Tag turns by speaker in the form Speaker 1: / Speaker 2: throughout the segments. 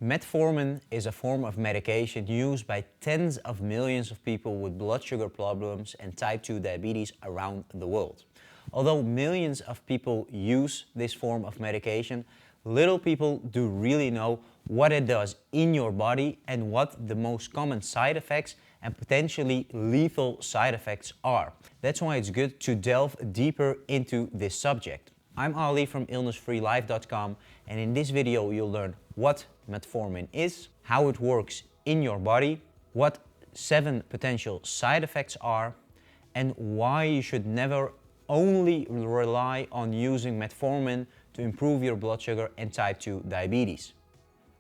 Speaker 1: Metformin is a form of medication used by tens of millions of people with blood sugar problems and type 2 diabetes around the world. Although millions of people use this form of medication, little people do really know what it does in your body and what the most common side effects and potentially lethal side effects are. That's why it's good to delve deeper into this subject. I'm Ali from illnessfreelife.com, and in this video you'll learn what metformin is, how it works in your body, what 7 potential side effects are, and why you should never only rely on using metformin to improve your blood sugar and type 2 diabetes.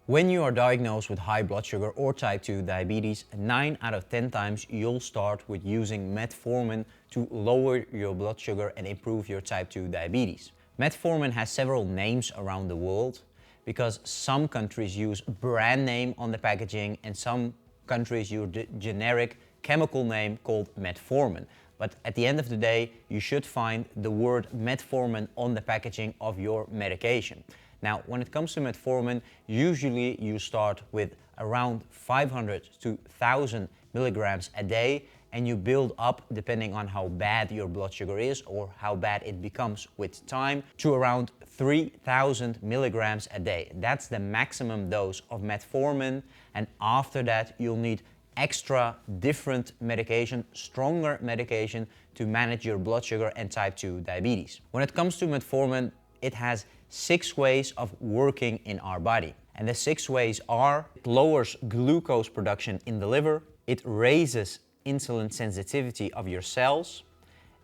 Speaker 1: When you are diagnosed with high blood sugar or type 2 diabetes, 9 out of 10 times you'll start with using metformin to lower your blood sugar and improve your type 2 diabetes. Metformin has several names around the world because some countries use brand name on the packaging and some countries use the generic chemical name called metformin. But at the end of the day, you should find the word metformin on the packaging of your medication. Now, when it comes to metformin, usually you start with around 500 to 1000 milligrams a day, and you build up, depending on how bad your blood sugar is or how bad it becomes with time, to around 3000 milligrams a day. That's the maximum dose of metformin, and after that you'll need extra different medication, stronger medication to manage your blood sugar and type 2 diabetes. When it comes to metformin, it has 6 ways of working in our body. And the 6 ways are: it lowers glucose production in the liver, it raises insulin sensitivity of your cells,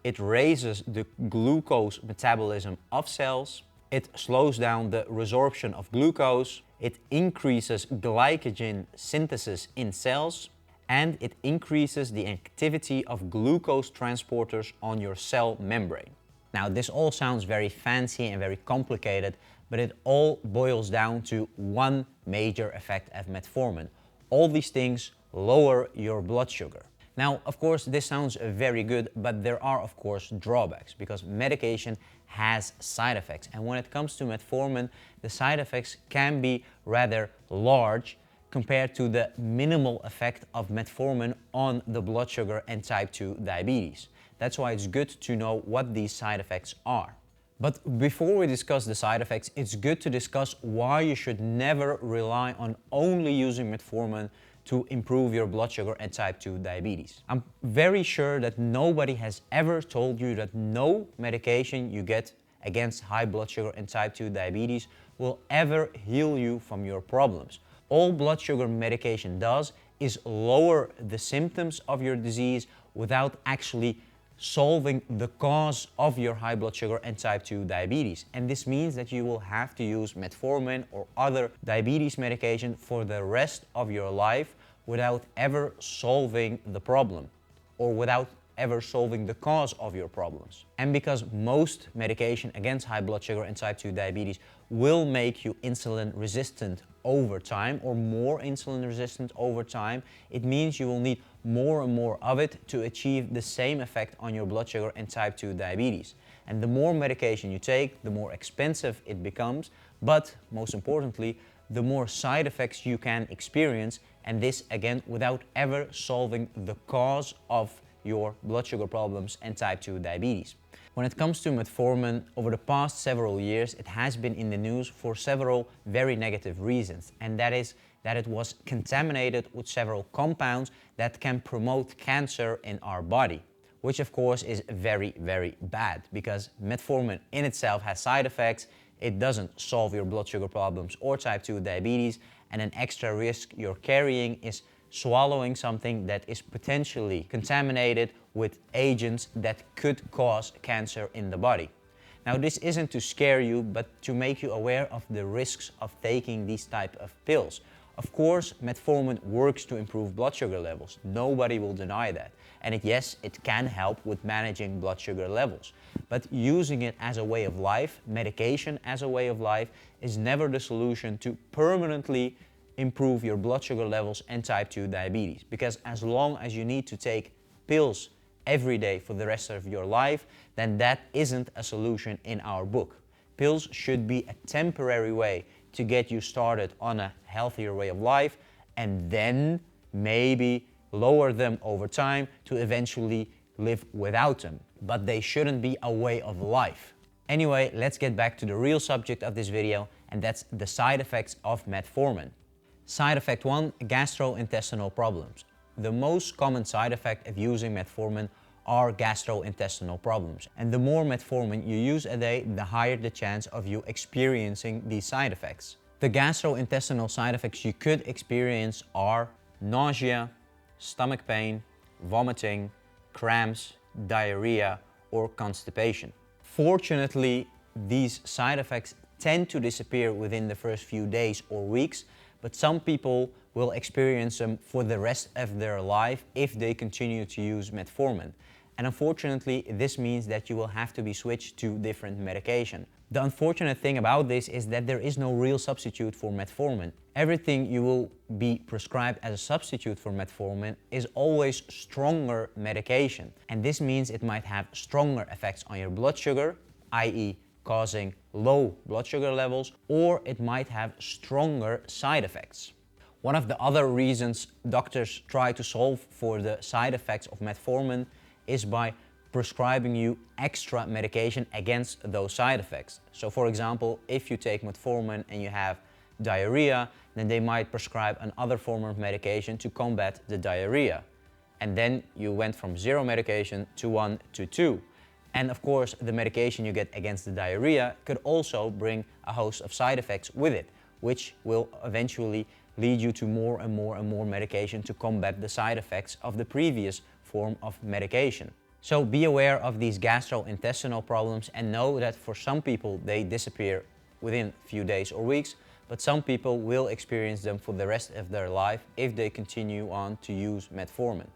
Speaker 1: it raises the glucose metabolism of cells, it slows down the resorption of glucose, it increases glycogen synthesis in cells, and it increases the activity of glucose transporters on your cell membrane. Now, this all sounds very fancy and very complicated, but it all boils down to one major effect of metformin. All these things lower your blood sugar. Now, of course, this sounds very good, but there are, of course, drawbacks because medication has side effects. And when it comes to metformin, the side effects can be rather large compared to the minimal effect of metformin on the blood sugar and type 2 diabetes. That's why it's good to know what these side effects are. But before we discuss the side effects, it's good to discuss why you should never rely on only using metformin to improve your blood sugar and type 2 diabetes. I'm very sure that nobody has ever told you that no medication you get against high blood sugar and type 2 diabetes will ever heal you from your problems. All blood sugar medication does is lower the symptoms of your disease without actually solving the cause of your high blood sugar and type 2 diabetes. And this means that you will have to use metformin or other diabetes medication for the rest of your life without ever solving the problem or without ever solving the cause of your problems. And because most medication against high blood sugar and type 2 diabetes will make you insulin resistant over time or more insulin resistant over time, it means you will need more and more of it to achieve the same effect on your blood sugar and type 2 diabetes. And the more medication you take, the more expensive it becomes, but most importantly, the more side effects you can experience, and this again without ever solving the cause of your blood sugar problems and type 2 diabetes. When it comes to metformin, over the past several years, it has been in the news for several very negative reasons, and that is that it was contaminated with several compounds that can promote cancer in our body, which of course is very, very bad because metformin in itself has side effects. It doesn't solve your blood sugar problems or type 2 diabetes, and an extra risk you're carrying is swallowing something that is potentially contaminated with agents that could cause cancer in the body. Now, this isn't to scare you, but to make you aware of the risks of taking these type of pills. Of course, metformin works to improve blood sugar levels. Nobody will deny that. And yes, it can help with managing blood sugar levels. But using it as a way of life, medication as a way of life, is never the solution to permanently improve your blood sugar levels and type 2 diabetes. Because as long as you need to take pills every day for the rest of your life, then that isn't a solution in our book. Pills should be a temporary way to get you started on a healthier way of life, and then maybe lower them over time to eventually live without them. But they shouldn't be a way of life. Anyway, let's get back to the real subject of this video, and that's the side effects of metformin. Side effect 1, gastrointestinal problems. The most common side effect of using metformin are gastrointestinal problems. And the more metformin you use a day, the higher the chance of you experiencing these side effects. The gastrointestinal side effects you could experience are nausea, stomach pain, vomiting, cramps, diarrhea, or constipation. Fortunately, these side effects tend to disappear within the first few days or weeks, but some people will experience them for the rest of their life if they continue to use metformin. And unfortunately, this means that you will have to be switched to different medication. The unfortunate thing about this is that there is no real substitute for metformin. Everything you will be prescribed as a substitute for metformin is always stronger medication. And this means it might have stronger effects on your blood sugar, i.e. causing low blood sugar levels, or it might have stronger side effects. One of the other reasons doctors try to solve for the side effects of metformin is by prescribing you extra medication against those side effects. So for example, if you take metformin and you have diarrhea, then they might prescribe another form of medication to combat the diarrhea. And then you went from 0 medication to 1 to 2. And of course, the medication you get against the diarrhea could also bring a host of side effects with it, which will eventually lead you to more and more medication to combat the side effects of the previous form of medication. So be aware of these gastrointestinal problems and know that for some people they disappear within a few days or weeks, but some people will experience them for the rest of their life if they continue on to use metformin.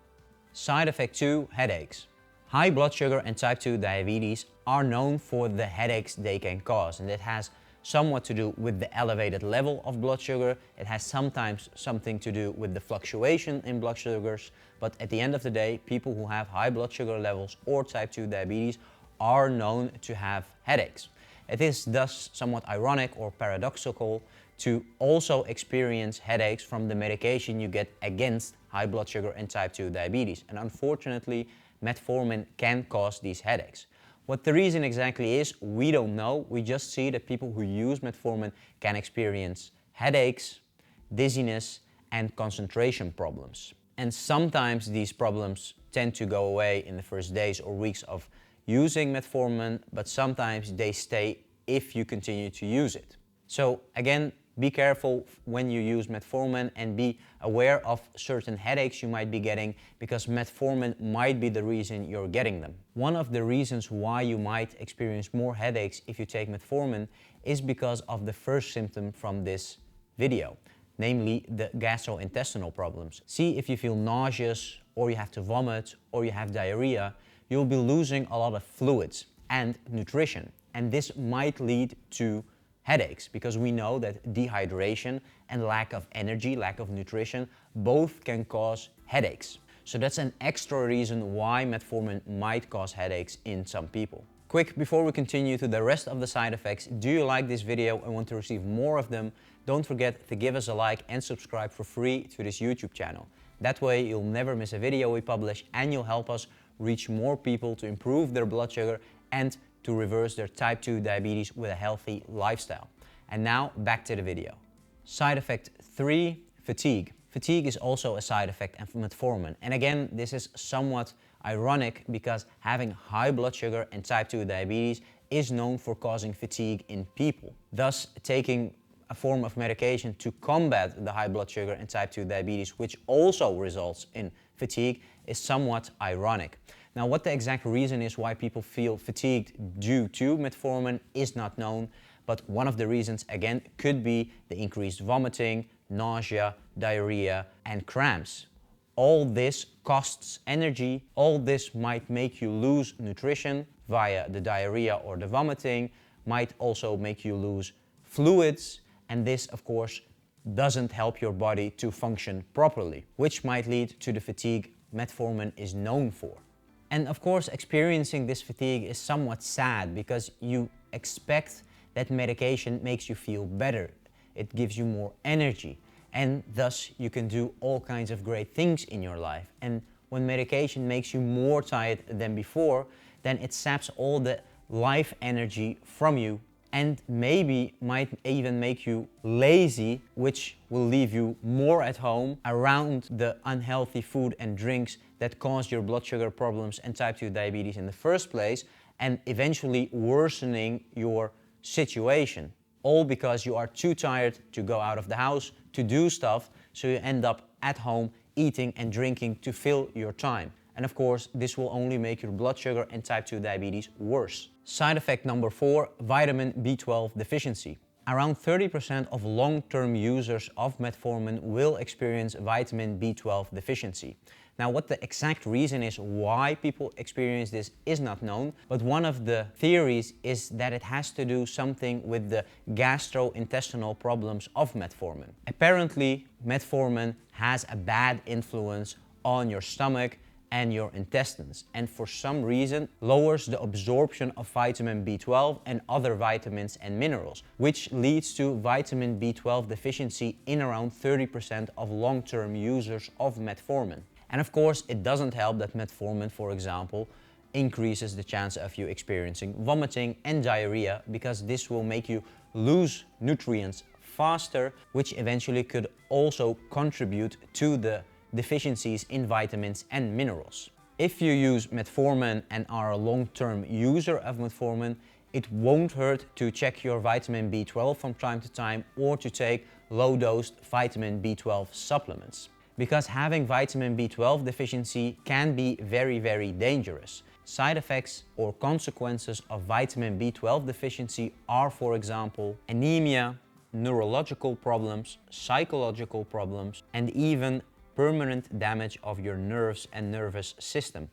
Speaker 1: Side effect 2, headaches. High blood sugar and type 2 diabetes are known for the headaches they can cause, and it has somewhat to do with the elevated level of blood sugar. It has sometimes something to do with the fluctuation in blood sugars, but at the end of the day, people who have high blood sugar levels or type 2 diabetes are known to have headaches. It is thus somewhat ironic or paradoxical to also experience headaches from the medication you get against high blood sugar and type 2 diabetes. And unfortunately, metformin can cause these headaches. What the reason exactly is, we don't know. We just see that people who use metformin can experience headaches, dizziness, and concentration problems. And sometimes these problems tend to go away in the first days or weeks of using metformin, but sometimes they stay if you continue to use it. So again, be careful when you use metformin and be aware of certain headaches you might be getting, because metformin might be the reason you're getting them. One of the reasons why you might experience more headaches if you take metformin is because of the first symptom from this video, namely the gastrointestinal problems. See, if you feel nauseous or you have to vomit or you have diarrhea, you'll be losing a lot of fluids and nutrition, and this might lead to headaches, because we know that dehydration and lack of energy, lack of nutrition, both can cause headaches. So that's an extra reason why metformin might cause headaches in some people. Quick, before we continue to the rest of the side effects, do you like this video and want to receive more of them? Don't forget to give us a like and subscribe for free to this YouTube channel. That way you'll never miss a video we publish, and you'll help us reach more people to improve their blood sugar and to reverse their type 2 diabetes with a healthy lifestyle. And now back to the video. Side effect 3, fatigue. Fatigue is also a side effect of metformin. And again, this is somewhat ironic because having high blood sugar and type 2 diabetes is known for causing fatigue in people. Thus, taking a form of medication to combat the high blood sugar and type 2 diabetes, which also results in fatigue, is somewhat ironic. Now, what the exact reason is why people feel fatigued due to metformin is not known, but one of the reasons, again, could be the increased vomiting, nausea, diarrhea, and cramps. All this costs energy. All this might make you lose nutrition via the diarrhea or the vomiting, might also make you lose fluids, and this, of course, doesn't help your body to function properly, which might lead to the fatigue metformin is known for. And of course, experiencing this fatigue is somewhat sad because you expect that medication makes you feel better. it gives you more energy, and thus you can do all kinds of great things in your life. And when medication makes you more tired than before, then it saps all the life energy from you and maybe might even make you lazy, which will leave you more at home around the unhealthy food and drinks that cause your blood sugar problems and type 2 diabetes in the first place, and eventually worsening your situation. All because you are too tired to go out of the house to do stuff, so you end up at home eating and drinking to fill your time. And of course, this will only make your blood sugar and type 2 diabetes worse. Side effect number 4, vitamin B12 deficiency. Around 30% of long-term users of metformin will experience vitamin B12 deficiency. Now, what the exact reason is why people experience this is not known, but one of the theories is that it has to do something with the gastrointestinal problems of metformin. Apparently, metformin has a bad influence on your stomach and your intestines, and for some reason lowers the absorption of vitamin B12 and other vitamins and minerals, which leads to vitamin B12 deficiency in around 30% of long-term users of metformin. And of course, it doesn't help that metformin, for example, increases the chance of you experiencing vomiting and diarrhea, because this will make you lose nutrients faster, which eventually could also contribute to the deficiencies in vitamins and minerals. If you use metformin and are a long-term user of metformin, it won't hurt to check your vitamin B12 from time to time or to take low-dose vitamin B12 supplements. Because having vitamin B12 deficiency can be very, very dangerous. Side effects or consequences of vitamin B12 deficiency are, for example, anemia, neurological problems, psychological problems, and even permanent damage of your nerves and nervous system,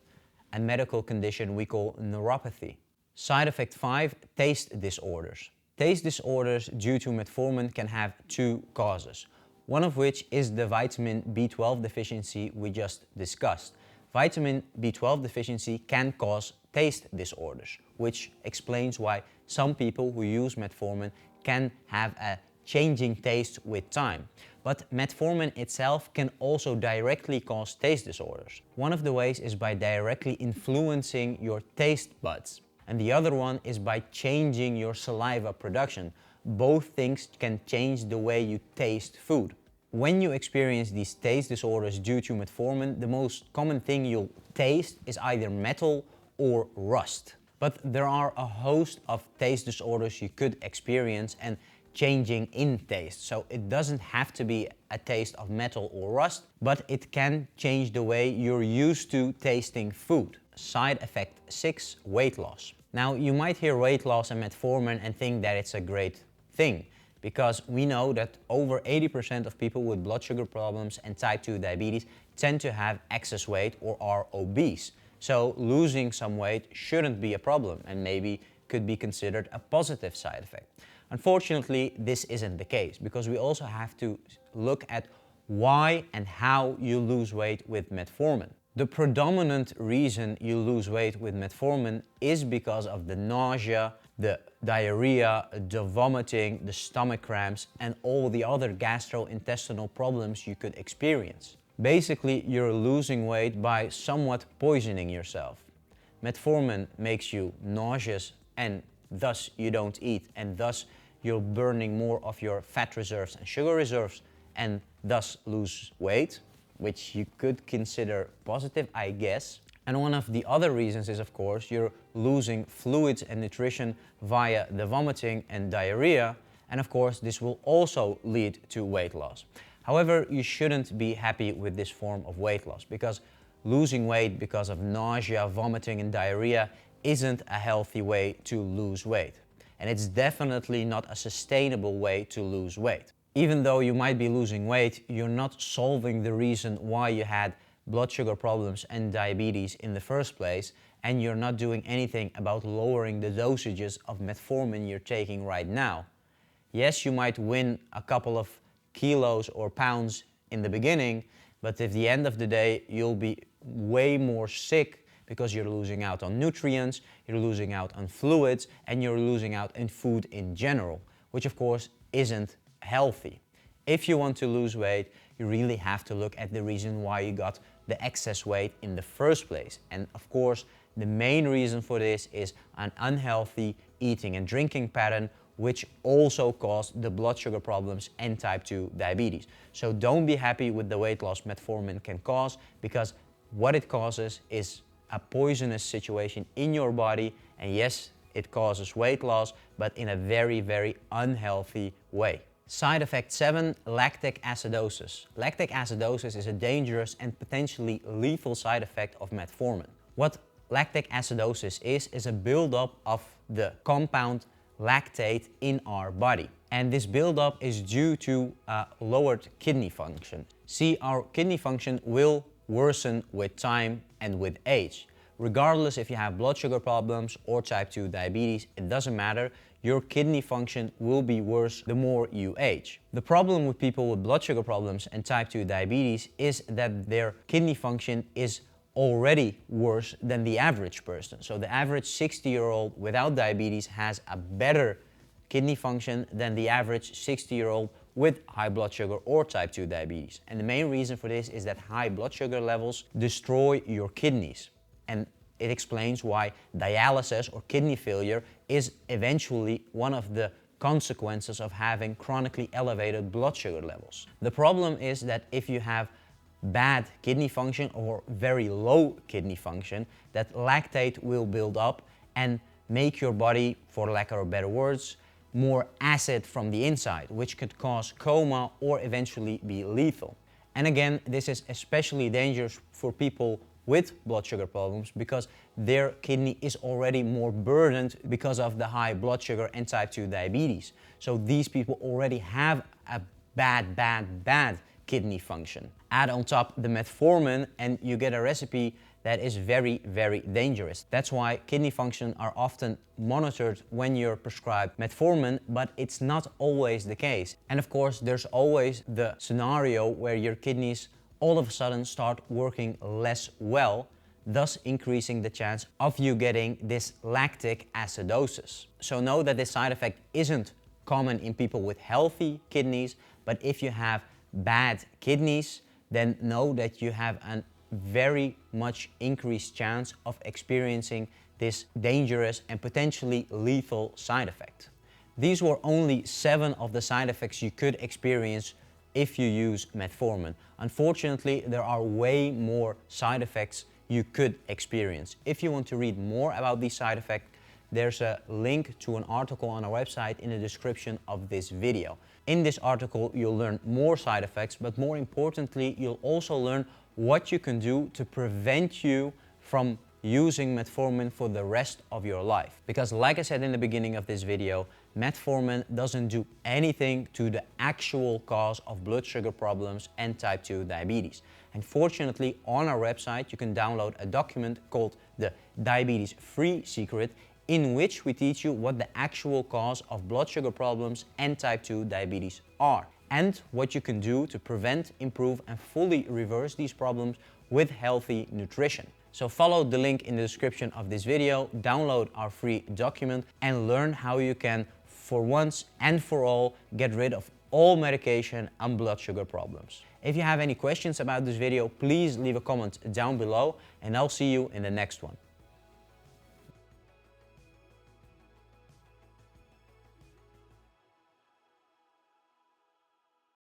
Speaker 1: a medical condition we call neuropathy. Side effect 5, taste disorders. Taste disorders due to metformin can have 2 causes, one of which is the vitamin B12 deficiency we just discussed. Vitamin B12 deficiency can cause taste disorders, which explains why some people who use metformin can have a changing taste with time. But metformin itself can also directly cause taste disorders. One of the ways is by directly influencing your taste buds, and the other one is by changing your saliva production. Both things can change the way you taste food. When you experience these taste disorders due to metformin, the most common thing you'll taste is either metal or rust. But there are a host of taste disorders you could experience and changing in taste. So it doesn't have to be a taste of metal or rust, but it can change the way you're used to tasting food. Side effect 6, weight loss. Now, you might hear weight loss and metformin and think that it's a great thing, because we know that over 80% of people with blood sugar problems and type 2 diabetes tend to have excess weight or are obese. So losing some weight shouldn't be a problem and maybe could be considered a positive side effect. Unfortunately, this isn't the case, because we also have to look at why and how you lose weight with metformin. The predominant reason you lose weight with metformin is because of the nausea, the diarrhea, the vomiting, the stomach cramps, and all the other gastrointestinal problems you could experience. Basically, you're losing weight by somewhat poisoning yourself. Metformin makes you nauseous, and thus you don't eat, and thus you're burning more of your fat reserves and sugar reserves, and thus lose weight, which you could consider positive, I guess. And one of the other reasons is, of course, you're losing fluids and nutrition via the vomiting and diarrhea, and of course this will also lead to weight loss. However, you shouldn't be happy with this form of weight loss, because losing weight because of nausea, vomiting and diarrhea isn't a healthy way to lose weight. And it's definitely not a sustainable way to lose weight. Even though you might be losing weight, you're not solving the reason why you had blood sugar problems and diabetes in the first place, and you're not doing anything about lowering the dosages of metformin you're taking right now. Yes, you might win a couple of kilos or pounds in the beginning, but at the end of the day, you'll be way more sick because you're losing out on nutrients, you're losing out on fluids, and you're losing out in food in general, which of course isn't healthy. If you want to lose weight, you really have to look at the reason why you got the excess weight in the first place. And of course, the main reason for this is an unhealthy eating and drinking pattern, which also caused the blood sugar problems and type 2 diabetes. So don't be happy with the weight loss metformin can cause, because what it causes is a poisonous situation in your body. And yes, it causes weight loss, but in a very, very unhealthy way. Side effect 7, lactic acidosis. Lactic acidosis is a dangerous and potentially lethal side effect of metformin. What lactic acidosis is a buildup of the compound lactate in our body. And this buildup is due to lowered kidney function. See, our kidney function will worsen with time and with age. Regardless if you have blood sugar problems or type 2 diabetes, it doesn't matter. Your kidney function will be worse the more you age. The problem with people with blood sugar problems and type 2 diabetes is that their kidney function is already worse than the average person. So the average 60-year-old without diabetes has a better kidney function than the average 60-year-old with high blood sugar or type 2 diabetes. And the main reason for this is that high blood sugar levels destroy your kidneys. And it explains why dialysis or kidney failure is eventually one of the consequences of having chronically elevated blood sugar levels. The problem is that if you have bad kidney function or very low kidney function, that lactate will build up and make your body, for lack of better words, more acid from the inside, which could cause coma or eventually be lethal. And again, this is especially dangerous for people with blood sugar problems because their kidney is already more burdened because of the high blood sugar and type 2 diabetes. So these people already have a bad kidney function. Add on top the metformin and you get a recipe that is very, very dangerous. That's why kidney function are often monitored when you're prescribed metformin, but it's not always the case. And of course, there's always the scenario where your kidneys all of a sudden start working less well, thus increasing the chance of you getting this lactic acidosis. So know that this side effect isn't common in people with healthy kidneys, but if you have bad kidneys, then know that you have a very much increased chance of experiencing this dangerous and potentially lethal side effect. These were only 7 of the side effects you could experience if you use metformin. Unfortunately, there are way more side effects you could experience. If you want to read more about these side effects, there's a link to an article on our website in the description of this video. In this article, you'll learn more side effects, but more importantly, you'll also learn what you can do to prevent you from using metformin for the rest of your life. Because like I said in the beginning of this video, metformin doesn't do anything to the actual cause of blood sugar problems and type 2 diabetes. And fortunately, on our website, you can download a document called the Diabetes Free Secret, in which we teach you what the actual cause of blood sugar problems and type 2 diabetes are, and what you can do to prevent, improve, and fully reverse these problems with healthy nutrition. So follow the link in the description of this video, download our free document, and learn how you can, for once and for all, get rid of all medication and blood sugar problems. If you have any questions about this video, please leave a comment down below, and I'll see you in the next one.